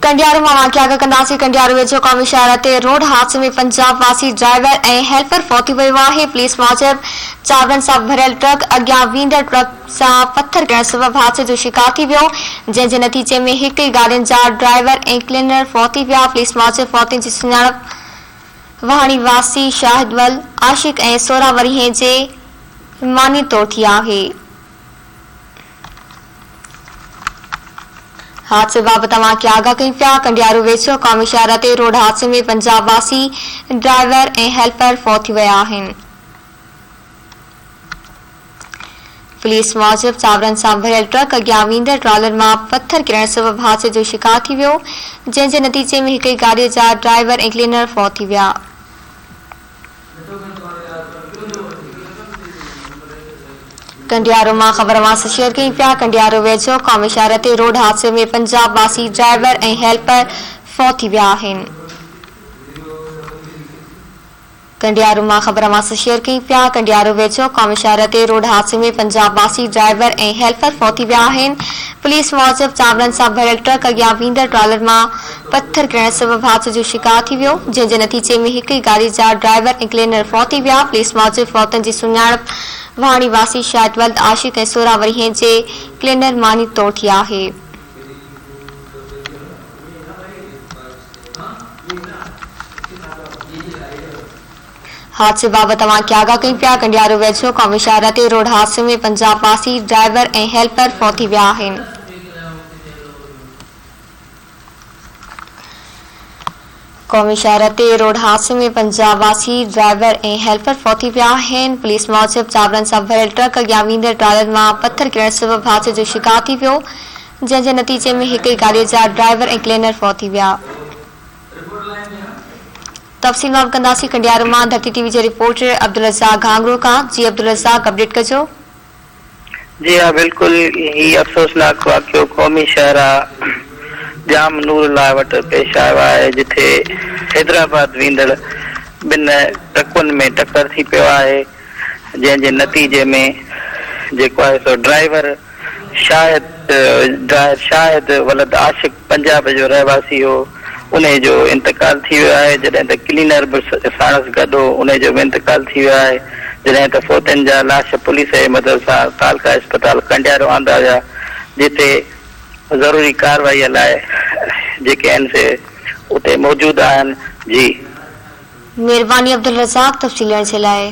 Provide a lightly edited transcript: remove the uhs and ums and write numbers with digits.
कंडियारू मां वाक़िया कंदासीं। कंडियारू वेझो क़ौमी शहर ते रोड हादसे में पंजाब वासी ड्राइवर ऐं हेल्पर फौती वियो आहे। पुलिस मूजिब चावरनि सां भरियल ट्रक अॻियां वेंदड़ ट्रक सां पत्थर किरण सबबि हादसे जो शिकार थी वियो, जंहिं जे नतीजे में हिक ई गाॾियुनि जा ड्राइवर ऐं क्लीनर फौती विया। पुलिस मूजिब फौतियुनि जी सुञाणप वहाणी वासी शाहिदवल आशिक ऐं 16 वरीह जे मानी तौर थी आहे। हादसे बाबति वाक़िया आगाह कई पिया। कंडियारू वेझो क़ौमी शहर ते रोड हादसे में पंजाब वासी ड्राइवर ऐं हेल्पर फौत थी विया आहिनि। पुलिस मूजिब चावरनि सां भरियल ट्रक अॻियां वेंदड़ ट्रालर मां पत्थर किरण सबबि हादसे जो शिकार थी वियो, जंहिं जे नतीजे में हिक ई गाॾीअ जा ड्राइवर ऐं क्लीनर फौत थी विया। कंडियारू मां ख़बर वास शेयर कई पिया। कंडियारू वेझो क़ौमी शहर ते रोड हादसे में पंजाब वासी ड्राइवर ऐं हेल्पर फौत थी विया आहिनि। कंडियारू मां ख़बर वास शेयर कई पिया। कंडियारू वेझो क़ौमी शहर ते रोड हादसे में पंजाब वासी ड्राइवर ऐं हेल्पर फौत थी विया आहिनि। पुलिस मूजिब चावरनि सां भरियल ट्रक अॻियां वेंदड़ ट्रालर मां पत्थर किरण सबबि हादसे जो शिकार थी वियो, जंहिं जे नतीजे में हिक ई गाॾी जा ड्राइवर ऐं क्लीनर फौत थी विया। पुलिस मूजिब फौतनि जी सुञाणप वहाणी वासी शाहिदवल आशिक ऐं 16 वरीह जे क्लीनर मानी तौर थी आहे। हादसे बाबति वाक़िया आगाह कई पिया। कंडियारू वेझो क़ौमी शहर ते रोड हादसे में पंजाब वासी ड्राइवर ऐं हेल्पर फौत थी विया आहिनि। क़ौमी शहर ते रोड हादसे में पंजाब वासी ड्राइवर ऐं हेल्पर फौत थी विया आहिनि। पुलिस मूजिब चावरनि सां भरियल ट्रक अॻियां वेंदड़ ट्रालर मां पत्थर किरण सबबि हादसे जो शिकार थी वियो, जंहिं जे नतीजे में हिक ई गाॾीअ जा ड्राइवर ऐं क्लीनर फौत थी विया। तफ़सील मां कंदासीं। कंडियारू मां धरती टीवी जे रिपोर्टर अब्दुल रज़ाक घांगरो खां। जी अब्दुल रज़ाक, अपडेट कजो। जी हाँ, बिल्कुल ही अफ़सोसनाक वाक़ियो क़ौमी शहर जाम नूरुल्लाह वटि पेश आयो आहे, जिथे हैदराबाद वेंदड़ ॿिन ट्रकुनि में टक्कर थी पियो आहे, जंहिं जे नतीजे में जेको आहे सो ड्राइवर शाहिद वलद आशिक पंजाब जो रहवासी हो, उन जो इंतकाल थी वियो आहे। जॾहिं त क्लीनर बि साणस गॾु हो, उन जो बि इंतकाल थी वियो आहे। जॾहिं त फौतनि जा लाश पुलिस जे मदद सां तालका अस्पताल कंडियारू आंदा विया, जिते ज़रूरी कार्रवाईअ लाइ जेके आहिनि से उते मौजूद आहिनि। जी महिरबानी अब्दुल रज़ाक तफ़सील ॾियण जे लाइ।